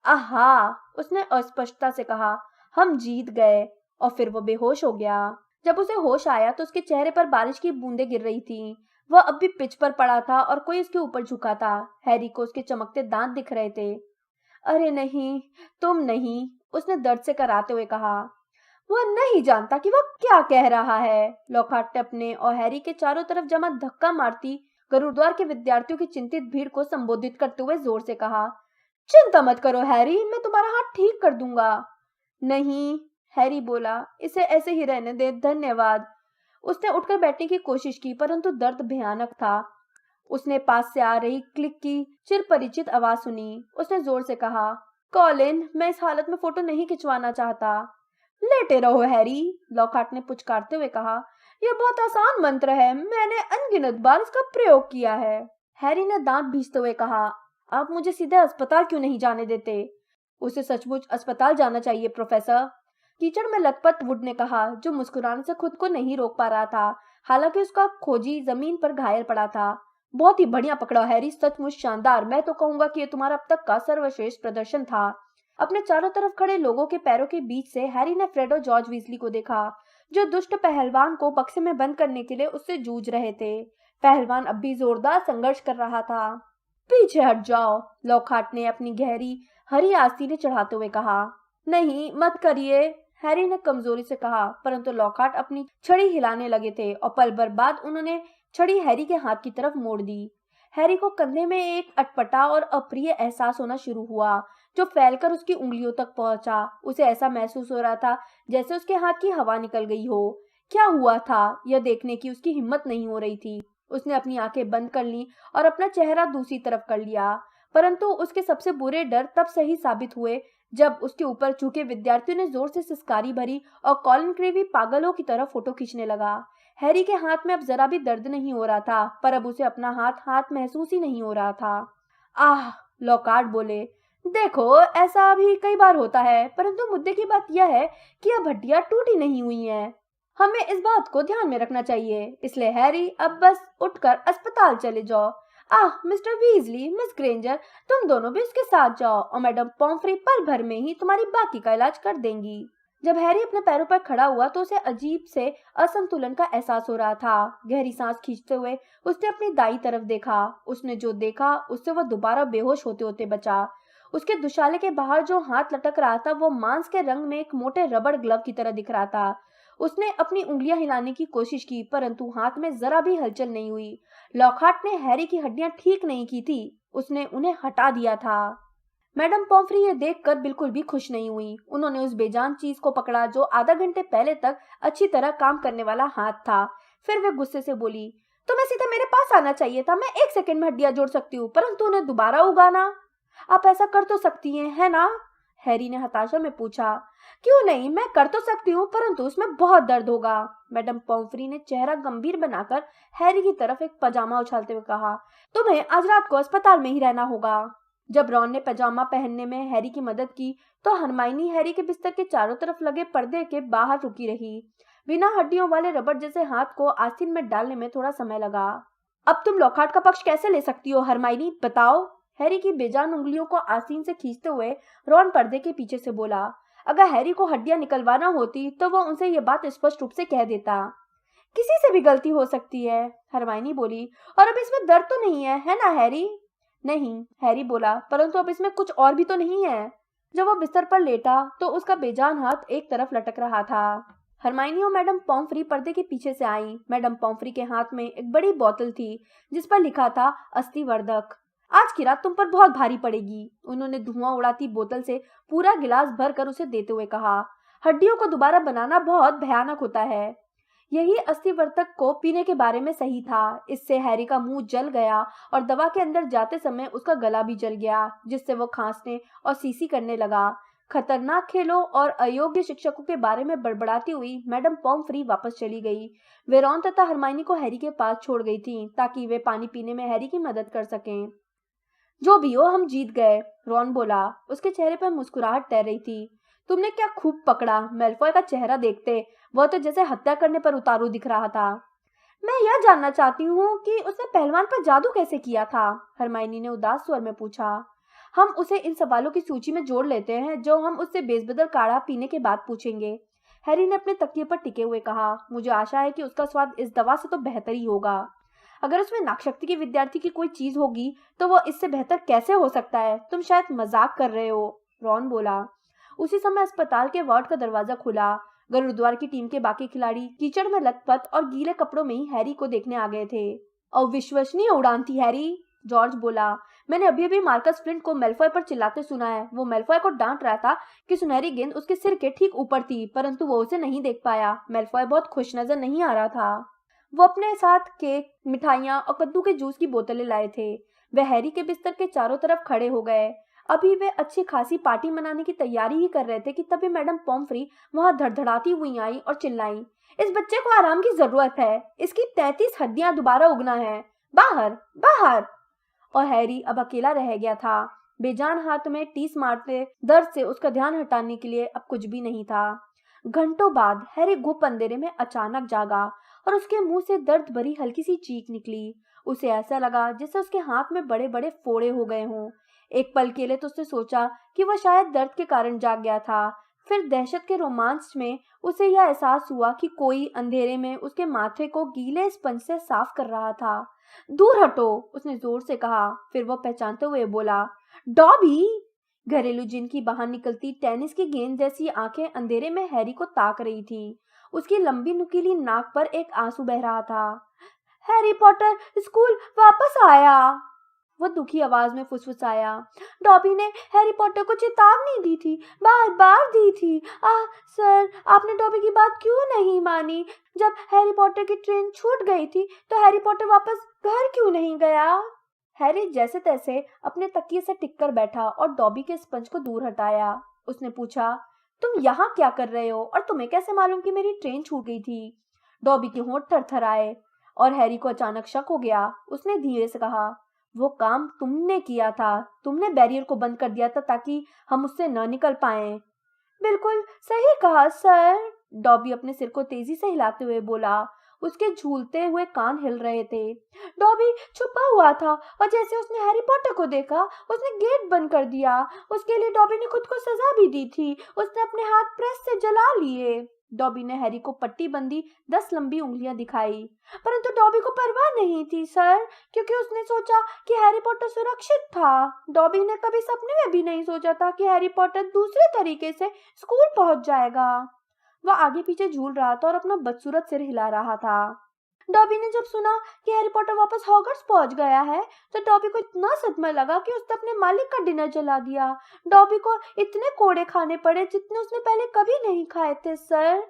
आहा! उसने अस्पष्टता से कहा, हम जीत गए। और फिर वो बेहोश हो गया। जब उसे होश आया तो उसके चेहरे पर बारिश की बूंदें गिर रही थीं। वह अब भी पिच पर पड़ा था और कोई उसके ऊपर झुका था। हैरी को उसके चमकते दांत दिख रहे थे। अरे नहीं, तुम नहीं, उसने दर्द से कराते हुए कहा। वह नहीं जानता कि वह क्या कह रहा है। लॉकहार्ट ने अपने और हैरी के चारों तरफ जमा धक्का मारती गुरुद्वार के विद्यार्थियों की चिंतित भीड़ को संबोधित करते हुए जोर से कहा, चिंता मत करो हैरी, मैं तुम्हारा हाथ ठीक कर दूंगा। नहीं, हैरी बोला, इसे ऐसे ही रहने दे, धन्यवाद। उसने उठकर बैठने की कोशिश की परंतु दर्द भयानक था। उसने पास से आ रही क्लिक की चिरपरिचित आवाज सुनी। उसने जोर से कहा, कॉलिन, मैं इस हालत में फोटो नहीं खिंचवाना चाहता। लेटे रहो हैरी, लॉकहार्ट ने पुचकारते हुए कहा। यह बहुत आसान मंत्र है, मैंने अनगिनत बार इसका प्रयोग किया है। हैरी ने दांत भींचते हुए कहा, आप मुझे सीधे अस्पताल क्यों नहीं जाने देते? उसे सचमुच अस्पताल जाना चाहिए प्रोफेसर, कीचड़ में लथपथ वुड ने कहा, जो मुस्कुराने से खुद को नहीं रोक पा रहा था। हालांकि उसका खोजी जमीन पर घायल पड़ा था। बहुत ही बढ़िया पकड़ा हैरी, सचमुच शानदार। मैं तो कहूंगा कि यह तुम्हारा अब तक का सर्वश्रेष्ठ प्रदर्शन था। अपने चारों तरफ खड़े लोगों के पैरों के बीच से हैरी ने फ्रेड और जॉर्ज वीजली को देखा, जो दुष्ट पहलवान को बक्से में बंद करने के लिए उससे जूझ रहे थे। पहलवान अब भी जोरदार संघर्ष कर रहा था। पीछे हट जाओ, लॉकहार्ट ने अपनी गहरी हरी आस्तीनें चढ़ाते हुए कहा। नहीं, मत करिए, हैरी ने कमजोरी से कहा, परंतु लॉकहार्ट अपनी छड़ी हिलाने लगे थे और पल भर बाद उन्होंने छड़ी हैरी के हाथ की तरफ मोड़ दी। हैरी को कंधे में एक अटपटा और अप्रिय एहसास होना शुरू हुआ, जो फैलकर उसकी उंगलियों तक पहुंचा। उसे ऐसा महसूस हो रहा था जैसे उसके हाथ की हवा निकल गई हो। क्या हुआ था, यह देखने की उसकी हिम्मत नहीं हो रही थी। उसने अपनी आंखें बंद कर ली और अपना चेहरा दूसरी तरफ कर लिया, परंतु उसके सबसे बुरे डर तब सही साबित हुए जब उसके ऊपर झुके विद्यार्थियों ने जोर से सिसकारी भरी और कॉलिन क्रेवी पागलों की तरह फोटो खींचने लगा। हैरी के हाथ में अब जरा भी दर्द नहीं हो रहा था, पर अब उसे अपना हाथ महसूस ही नहीं हो रहा था। आह, लॉकहार्ट बोले, देखो ऐसा भी कई बार होता है, परंतु मुद्दे की बात यह है कि अब हड्डियां टूटी नहीं हुई हैं। हमें इस बात को ध्यान में रखना चाहिए। इसलिए हैरी, अब बस उठकर अस्पताल चले जाओ। आह, मिस्टर वीजली, मिस ग्रेंजर, तुम दोनों भी उसके साथ जाओ और मैडम पॉम्फ्री पल भर में ही तुम्हारी बाकी का इलाज कर देंगी। जब हैरी अपने पैरों पर खड़ा हुआ तो उसे अजीब से असंतुलन का एहसास हो रहा था। गहरी सांस खींचते हुए उसने अपनी दाईं तरफ देखा। उसने जो देखा उससे वह दोबारा बेहोश होते होते बचा। उसके दुशाले के बाहर जो हाथ लटक रहा था वो मांस के रंग में एक मोटे रबड़ ग्लव की तरह दिख रहा था। उसने अपनी उंगलियां हिलाने की कोशिश की, परंतु हाथ में जरा भी हलचल नहीं हुई। लॉकहार्ट ने हैरी की हड्डियां ठीक नहीं की थी, उसने उन्हें हटा दिया था। मैडम पॉम्फ्री ये देखकर बिल्कुल भी खुश नहीं हुई। उन्होंने उस बेजान चीज को पकड़ा जो आधा घंटे पहले तक अच्छी तरह काम करने वाला हाथ था। फिर वे गुस्से से बोली, तुम्हें सीधे मेरे पास आना चाहिए था। मैं 1 सेकंड में हड्डियां जोड़ सकती हूँ, परंतु उन्हें दोबारा उगाना। आप ऐसा कर तो सकती हैं, है ना? हैरी ने हताशा में पूछा। क्यों नहीं, मैं कर तो सकती हूँ, परंतु उसमें बहुत दर्द होगा। मैडम पॉम्फ्री ने चेहरा गंभीर बनाकर हैरी की तरफ एक पजामा उछालते हुए कहा, तुम्हें आज रात को अस्पताल में ही रहना होगा। जब रॉन ने पजामा पहनने में हैरी की मदद की तो हरमाइनी हैरी के बिस्तर के चारों तरफ लगे पर्दे के बाहर रुकी रही। बिना हड्डियों वाले रबड़ जैसे हाथ को आस्तीन में डालने में थोड़ा समय लगा। अब तुम लॉकहार्ट का पक्ष कैसे ले सकती हो हरमाइनी, बताओ? हैरी की बेजान उंगलियों को आस्तीन से खींचते हुए रॉन पर्दे के पीछे से बोला। अगर हैरी को हड्डियां निकलवाना होती तो वह उनसे यह बात स्पष्ट रूप से कह देता। किसी से भी गलती हो सकती है, हरमाइनी बोली, और अब इसमें दर्द तो नहीं है ना हैरी? नहीं, हैरी बोला, परंतु अब इसमें कुछ और भी तो नहीं है। जब वह बिस्तर पर लेटा तो उसका बेजान हाथ एक तरफ लटक रहा था। हरमाइनी और मैडम पॉम्फ्री पर्दे के पीछे से आई। मैडम पॉम्फ्री के हाथ में एक बड़ी बोतल थी जिस पर लिखा था अस्थिवर्धक। आज की रात तुम पर बहुत भारी पड़ेगी, उन्होंने धुआं उड़ाती बोतल से पूरा गिलास भरकर उसे देते हुए कहा। हड्डियों को दोबारा बनाना बहुत भयानक होता है। यही अस्थिवर्धक को पीने के बारे में सही था। इससे हैरी का मुंह जल गया और दवा के अंदर जाते समय उसका गला भी जल गया, जिससे वो खांसने और सीसी करने लगा। खतरनाक खेलों और अयोग्य शिक्षकों के बारे में बड़बड़ाती हुई मैडम पॉम्फ्री वापस चली गई। वे रॉन तथा हरमाइनी को हैरी के पास छोड़ गई थीं, ताकि वे पानी पीने में हैरी की मदद कर सकें। जो भी हो, हम जीत गए, रॉन बोला। उसके चेहरे पर मुस्कुराहट तैर रही थी। तुमने क्या खूब पकड़ा, मेल्फॉय का चेहरा देखते वह तो जैसे हत्या करने पर उतारू दिख रहा था। मैं यह जानना चाहती हूँ कि उसने पहलवान पर जादू कैसे किया था, हरमाइनी ने उदास स्वर में पूछा। हम उसे इन सवालों की सूची में जोड़ लेते हैं जो हम उससे बेसबदल काढ़ा पीने के बाद पूछेंगे, हैरी ने अपने तकिए पर टिके हुए कहा। मुझे आशा है कि उसका स्वाद इस दवा से तो बेहतर ही होगा। अगर उसमें नाकशक्ति के विद्यार्थी की कोई चीज होगी तो वो इससे बेहतर कैसे हो सकता है? तुम शायद मजाक कर रहे हो, रॉन बोला। उसी समय अस्पताल के वार्ड का दरवाजा खुला। गुरुद्वार की टीम के बाकी खिलाड़ी कीचड़ में लथपथ और गीले कपड़ों में ही हैरी को देखने आ गए थे। अविश्वसनीय उड़ान थी हैरी, जॉर्ज बोला। मैंने अभी अभी मार्कस फ्लिंट को मेल्फॉय पर चिल्लाते सुना है। वो मेल्फॉय को डांट रहा था कि सुनहरी गेंद उसके सिर के ठीक ऊपर थी, परंतु वो उसे नहीं देख पाया। मेल्फॉय बहुत खुश नजर नहीं आ रहा था। वो अपने साथ केक, मिठाइयाँ और कद्दू के जूस की बोतलें लाए थे। वे हैरी के बिस्तर के चारों तरफ खड़े हो गए। अभी वे अच्छी खासी पार्टी मनाने की तैयारी ही कर रहे थे कि तभी मैडम पॉम्फ्री वहां धड़धड़ाती हुई आई और चिल्लाई, इस बच्चे को आराम की जरूरत है। इसकी 33 हड्डियां दोबारा उगना है। बाहर, बाहर। और हैरी अब अकेला रह गया था। बेजान हाथ में टीस मारते दर्द से उसका ध्यान हटाने के लिए अब कुछ भी नहीं था। घंटों बाद हैरी गुप्त अंधेरे में अचानक जागा और उसके मुंह से दर्द भरी हल्की सी चीख निकली। उसे ऐसा लगा जैसे उसके हाथ में बड़े बड़े फोड़े हो गए हों। एक पल के लिए तो उसने सोचा कि वह शायद दर्द के कारण जाग गया था। फिर दहशत के रोमांच में उसे यह एहसास हुआ कि कोई अंधेरे में उसके माथे को गीले स्पंज से साफ कर रहा था। दूर हटो, उसने जोर से कहा। फिर वह पहचानते हुए बोला, डॉबी। घरेलू जिन की बाहर निकलती टेनिस की गेंद जैसी आंखें अंधेरे में हैरी को ताक रही थी। उसकी लंबी नुकीली नाक पर एक आंसू बह रहा था। हैरी पॉटर स्कूल वापस आया, वो दुखी आवाज में फुसफुसाया। डॉबी ने हैरी पॉटर को चेतावनी दी थी, बार बार दी थी। सर, आपने डॉबी की बात क्यों नहीं मानी? जब हैरी पॉटर की ट्रेन छूट गई थी तो हैरी पॉटर वापस घर क्यों नहीं गया? हैरी जैसे तैसे अपने तकिए से टिककर बैठा और डॉबी के स्पंज को दूर हटाया। उसने पूछा, तुम यहाँ क्या कर रहे हो और तुम्हें कैसे मालूम कि मेरी ट्रेन छूट गई थी? डॉबी के होंठ थरथराए और हैरी को अचानक शक हो गया। उसने धीरे से कहा, वो काम तुमने किया था। तुमने बैरियर को बंद कर दिया था ताकि हम उससे न निकल पाए। बिल्कुल सही कहा सर, डॉबी अपने सिर को तेजी से हिलाते हुए बोला। उसके झूलते हुए कान हिल रहे थे। डॉबी छुपा हुआ था और जैसे उसने हैरी पॉटर को देखा उसने गेट बंद कर दिया। उसके लिए डॉबी ने खुद को सजा भी दी थी। उसने अपने हाथ प्रेस से जला लिए। डॉबी ने हैरी को पट्टी बंदी 10 लंबी उंगलियां दिखाई। परंतु डॉबी को परवाह नहीं थी सर, क्योंकि उसने सोचा कि हैरी पॉटर सुरक्षित था। डॉबी ने कभी सपने में भी नहीं सोचा था कि हैरी पॉटर दूसरे तरीके से स्कूल पहुंच जाएगा। वह आगे पीछे झूल रहा था और अपना बदसूरत सिर हिला रहा था। डॉबी ने जब सुना कि हैरी पॉटर वापस हॉगवर्ट्स पहुंच गया है तो डॉबी को इतना सदमा लगा कि उसने अपने मालिक का डिनर जला दिया। डॉबी को इतने कोड़े खाने पड़े जितने उसने पहले कभी नहीं खाए थे सर।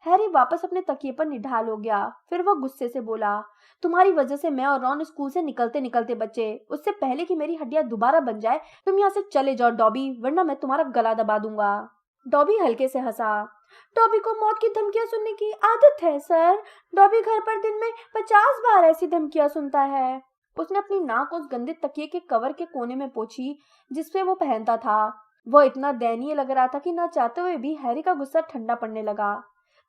हैरी वापस अपने तकिए पर निढाल हो गया। फिर वह गुस्से से बोला, तुम्हारी वजह से मैं और रॉन स्कूल से निकलते निकलते बचे। उससे पहले कि मेरी हड्डियां दोबारा बन जाए तुम यहाँ से चले जाओ डॉबी, वरना मैं तुम्हारा गला दबा दूंगा। डॉबी हल्के से हंसा। डॉबी को मौत की धमकियां सुनने की आदत है सर। डॉबी घर पर दिन में 50 बार ऐसी धमकियां सुनता है। उसने अपनी नाक उस गंदे तकिए के कवर के कोने में पोंछी जिसपे वो पहनता था। वह इतना दयनीय लग रहा था कि ना चाहते हुए भी हैरी का गुस्सा ठंडा पड़ने लगा।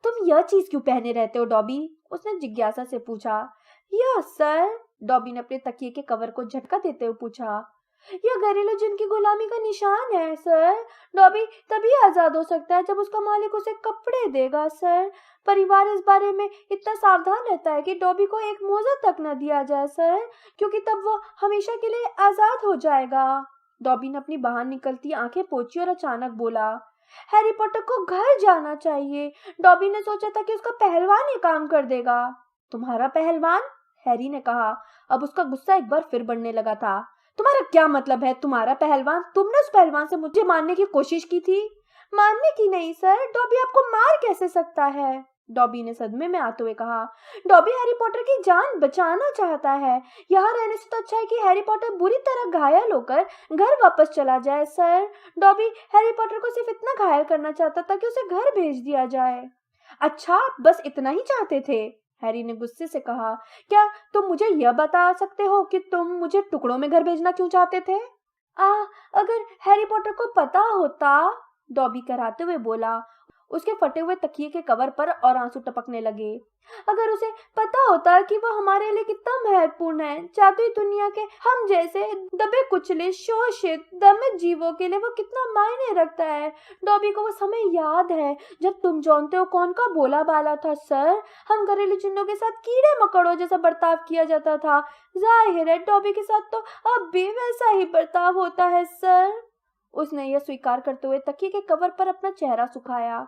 तुम यह चीज क्यों पहने रहते हो डॉबी? उसने जिज्ञासा से पूछा। यह सर, डॉबी ने अपने तकिए के कवर को झटका देते हुए पूछा। यह घरेलू जिन की गुलामी का निशान है सर। डॉबी तभी आजाद हो सकता है जब उसका मालिक उसे कपड़े देगा सर। परिवार इस बारे में इतना सावधान रहता है कि डॉबी को एक मोजा तक न दिया जाए सर, क्योंकि तब वो हमेशा के लिए आजाद हो जाएगा। डॉबी ने अपनी बाहर निकलती आंखें पोंछी और अचानक बोला, हैरी पॉटर को घर जाना चाहिए। डॉबी ने सोचा था कि उसका पहलवान ये काम कर देगा। तुम्हारा पहलवान? हैरी ने कहा। अब उसका गुस्सा एक बार फिर बढ़ने लगा था। तुम्हारा क्या मतलब है तुम्हारा पहलवान? तुमने उस पहलवान से मुझे मारने की कोशिश की थी। मारने की नहीं सर, डॉबी आपको मार कैसे सकता है? डॉबी ने सदमे में आते हुए कहा। डॉबी हैरी पॉटर की जान बचाना चाहता है। यहाँ रहने से तो अच्छा है कि हैरी पॉटर बुरी तरह घायल होकर घर वापस चला जाए सर। डॉबी हैरी पॉटर को सिर्फ इतना घायल करना चाहता था कि उसे घर भेज दिया जाए। अच्छा, बस इतना ही चाहते थे? हैरी ने गुस्से से कहा। क्या तुम मुझे यह बता सकते हो कि तुम मुझे टुकड़ों में घर भेजना क्यों चाहते थे? अगर हैरी पॉटर को पता होता, डॉबी कराते हुए बोला, उसके फटे हुए तकिए के कवर पर और आंसू टपकने लगे। अगर उसे पता होता कि वह हमारे लिए कितना महत्वपूर्ण है, जादुई दुनिया के हम जैसे दबे कुचले शोषित दमित जीवों के लिए वो कितना मायने रखता है। डॉबी को वो समय याद है जब तुम जानते हो कौन का भोला बाला था सर। हम घरेलू जिन्नों के साथ कीड़े मकड़ों जैसा बर्ताव किया जाता था। जाहिर है डॉबी के साथ तो अब भी वैसा ही बर्ताव होता है सर। उसने यह स्वीकार करते हुए तकिए के कवर पर अपना चेहरा सुखाया।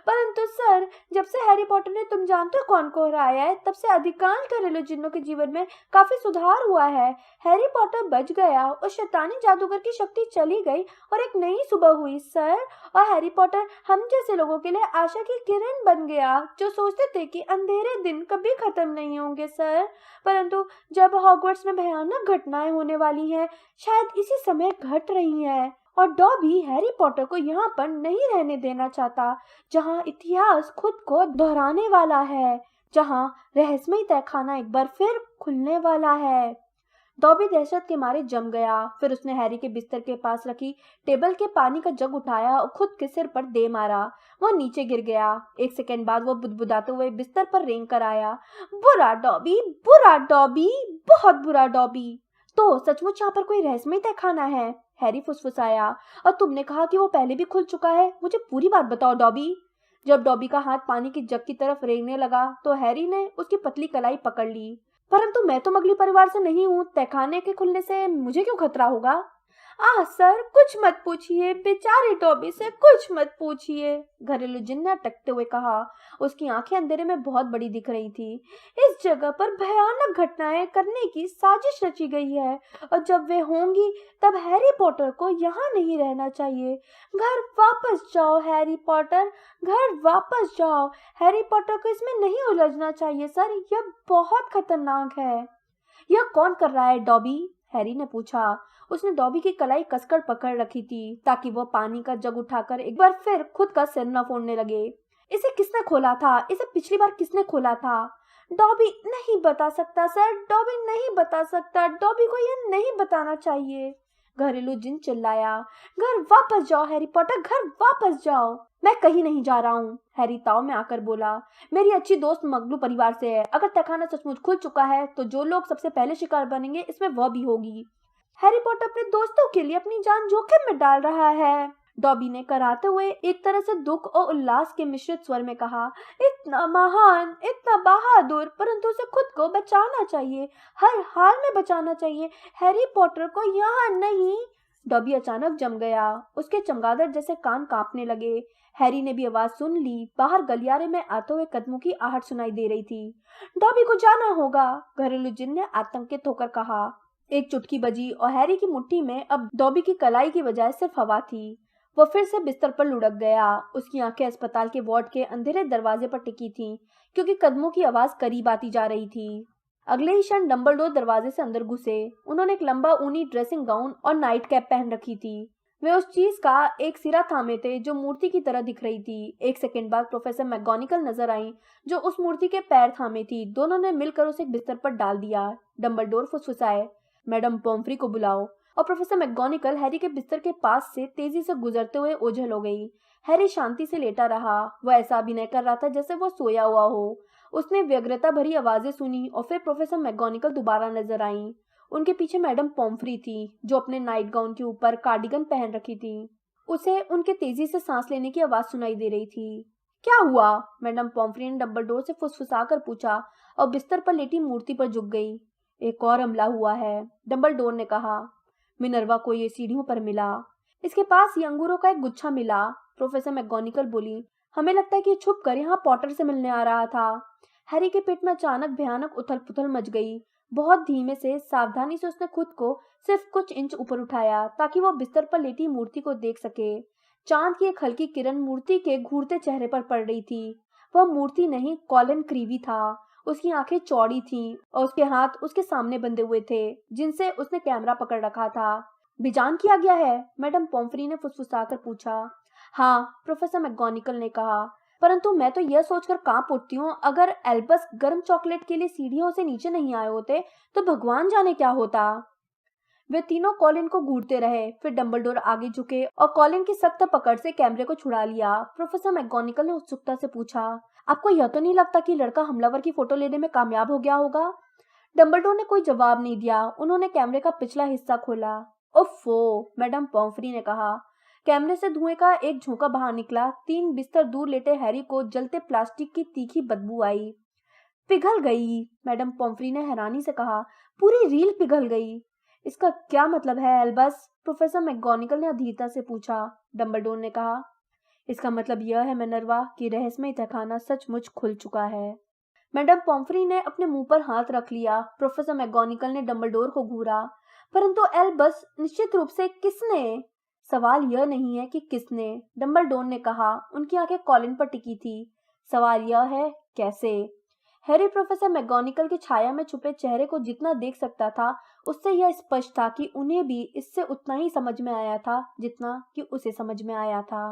परंतु सर, जब से हैरी पॉटर ने तुम जानते हो कौन को हराया है, तब से अधिकांश घरेलू जिन्नों के जीवन में काफी सुधार हुआ है। हैरी पॉटर बच गया, उस शैतानी जादूगर की शक्ति चली गई और एक नई सुबह हुई सर। और हैरी पॉटर हम जैसे लोगों के लिए आशा की किरण बन गया, जो सोचते थे कि अंधेरे दिन कभी खत्म नहीं होंगे सर। परंतु जब हॉगवर्ट्स में भयानक घटनाएं होने वाली हैं, शायद इसी समय घट रही हैं, और डॉबी हैरी पॉटर को यहाँ पर नहीं रहने देना चाहता, जहाँ इतिहास खुद को दोहराने वाला है, जहाँ रहस्यमय तहखाना एक बार फिर खुलने वाला है। डॉबी दहशत के मारे जम गया। फिर उसने हैरी के बिस्तर के पास रखी टेबल के पानी का जग उठाया और खुद के सिर पर दे मारा। वो नीचे गिर गया। एक सेकंड बाद वो बुदबुदाते हुए बिस्तर पर रेंग कर आया। बुरा डॉबी, बहुत बुरा डॉबी। तो सचमुच यहाँ पर कोई रहस्यमय तहखाना है? हैरी फुसफुसाया। और तुमने कहा कि वो पहले भी खुल चुका है। मुझे पूरी बात बताओ डॉबी। जब डॉबी का हाथ पानी की जग की तरफ रेंगने लगा तो हैरी ने उसकी पतली कलाई पकड़ ली। परंतु मैं तो मगली परिवार से नहीं हूँ, तहखाने के खुलने से मुझे क्यों खतरा होगा? सर, कुछ मत पूछिए, बेचारे डॉबी से कुछ मत पूछिए, घरेलू जिन ने अटकते हुए कहा। उसकी आंखें अंधेरे में बहुत बड़ी दिख रही थी। इस जगह पर भयानक घटनाएं करने की साजिश रची गई है, और जब वे होंगी तब हैरी पॉटर को यहाँ नहीं रहना चाहिए। घर वापस जाओ हैरी पॉटर, घर वापस जाओ। हैरी पॉटर को इसमें नहीं उलझना चाहिए सर, यह बहुत खतरनाक है। यह कौन कर रहा है डॉबी? हैरी ने पूछा। उसने डॉबी की कलाई कसकर पकड़ रखी थी ताकि वह पानी का जग उठाकर एक बार फिर खुद का सिर न फोड़ने लगे। इसे किसने खोला था? इसे पिछली बार किसने खोला था? डॉबी नहीं बता सकता सर, डॉबी नहीं बता सकता, डॉबी को यह नहीं बताना चाहिए, घरेलू जिन चिल्लाया। घर वापस जाओ हैरी पॉटर, घर वापस जाओ। मैं कहीं नहीं जा रहा हूँ, हैरी ताव में आकर बोला। मेरी अच्छी दोस्त मगलू परिवार से है। अगर तहखाना सचमुच खुल चुका है तो जो लोग सबसे पहले शिकार बनेंगे इसमें वह भी होगी। हैरी पॉटर अपने दोस्तों के लिए अपनी जान जोखिम में डाल रहा है, डॉबी ने कराते हुए एक तरह से दुख और उल्लास के मिश्रित स्वर में कहा। इतना महान, इतना बहादुर, परंतु उसे खुद को बचाना चाहिए, हर हाल में बचाना चाहिए, हैरी पॉटर को यहाँ नहीं। डॉबी अचानक जम गया। उसके चमगादड़ जैसे कान कांपने लगे। हैरी ने भी आवाज सुन ली। बाहर गलियारे में आते हुए कदमों की आहट सुनाई दे रही थी। डॉबी को जाना होगा, घरेलू जिन ने आतंकित होकर कहा। एक चुटकी बजी और हैरी की मुट्ठी में अब डॉबी की कलाई की बजाय सिर्फ हवा थी। वह फिर से बिस्तर पर लुढ़क गया। उसकी आंखें अस्पताल के वार्ड के अंधेरे दरवाजे पर टिकी थीं, क्योंकि कदमों की आवाज करीब आती जा रही थी। अगले ही क्षण डंबलडोर दरवाजे से अंदर घुसे। उन्होंने एक लंबा ऊनी ड्रेसिंग गाउन और नाइट कैप पहन रखी थी। वे उस चीज का एक सिरा थामे थे जो मूर्ति की तरह दिख रही थी। एक सेकंड बाद प्रोफेसर मैगोनिकल नजर आई, जो उस मूर्ति के पैर थामे थी। दोनों ने मिलकर उसे एक बिस्तर पर डाल दिया। डंबलडोर फुसफुसाए, मैडम पॉम्फ्री को बुलाओ। और प्रोफेसर मैगोनिकल हैरी के बिस्तर के पास से तेजी से गुजरते हुए ओझल हो गई। हैरी शांति से लेटा रहा। वह ऐसा अभिनय कर रहा था जैसे वो सोया हुआ हो। उसने व्यग्रता भरी आवाजें सुनी और फिर प्रोफेसर मैगोनिकल दोबारा नजर आई। उनके पीछे मैडम पॉम्फ्री थी, जो अपने नाइट गाउन के ऊपर कार्डिगन पहन रखी थी। उसे उनके तेजी से सांस लेने की आवाज सुनाई दे रही थी। क्या हुआ? मैडम पॉम्फ्री ने डंबलडोर से फुसफुसा कर पूछा और बिस्तर पर लेटी मूर्ति पर झुक गई। एक और हमला हुआ है, डंबलडोर ने कहा। मिनर्वा को ये सीढ़ियों पर मिला। इसके पास ये अंगूरों का एक गुच्छा मिला, प्रोफेसर मैगोनिकल बोली। हमें लगता है कि छुप कर यहाँ पॉटर से मिलने आ रहा था। हैरी के पेट में अचानक भयानक उथल पुथल मच गई। बहुत धीमे से, सावधानी से उसने खुद को सिर्फ कुछ इंच ऊपर उठाया ताकि वो बिस्तर पर लेटी मूर्ति को देख सके। चांद की एक हल्की किरण मूर्ति के घूरते चेहरे पर पड़ रही थी। वह मूर्ति नहीं, कॉलिन क्रीवी था। उसकी आंखें चौड़ी थीं और उसके हाथ उसके सामने बंधे हुए थे, जिनसे उसने कैमरा पकड़ रखा था। बेजान किया गया है? मैडम पॉम्फ्री ने फुसफुसाकर पूछा। हाँ, प्रोफेसर मैगोनिकल ने कहा, परंतु मैं तो यह सोचकर कांप उठती हूँ, अगर एल्बस गर्म चॉकलेट के लिए सीढ़ियों से नीचे नहीं आए होते तो भगवान जाने क्या होता। वे तीनों कॉलिन को घूरते रहे। फिर डंबलडोर आगे झुके और कॉलिन की सख्त पकड़ से कैमरे को छुड़ा लिया। प्रोफेसर मैकगोनागल ने उत्सुकता से पूछा, आपको यह तो नहीं लगता कि लड़का हमलावर की फोटो लेने में कामयाब हो गया होगा? डंबलडोर ने कोई जवाब नहीं दिया। उन्होंने कैमरे का पिछला हिस्सा खोला। ओफो, मैडम पॉम्फ्री ने कहा। कैमरे से धुएं का एक झोंका बाहर निकला। 3 बिस्तर दूर लेटे हैरी को जलते प्लास्टिक की तीखी बदबू आई। पिघल गई, मैडम पॉम्फ्री ने हैरानी से कहा। पूरी रील पिघल गई। इसका क्या मतलब है एल्बस? प्रोफेसर मैकगोनागल ने अधीरता से पूछा। डंबलडोर ने कहा, इसका मतलब यह है मिनर्वा कि रहस्यमय तहखाना सचमुच खुल चुका है। मैडम पॉम्फ्री ने अपने मुंह पर हाथ रख लिया। प्रोफेसर मैकगोनागल ने डंबलडोर को घूरा। परंतु एल्बस, निश्चित रूप से किसने? सवाल यह नहीं है कि किसने, डंबलडोर ने कहा। उनकी आंखें कॉलिन पर टिकी थी। सवाल यह है कैसे। हैरी प्रोफेसर मैकगोनागल की छाया में छुपे चेहरे को जितना देख सकता था, उससे यह स्पष्ट था कि उन्हें भी इससे उतना ही समझ में आया था जितना कि उसे समझ में आया था।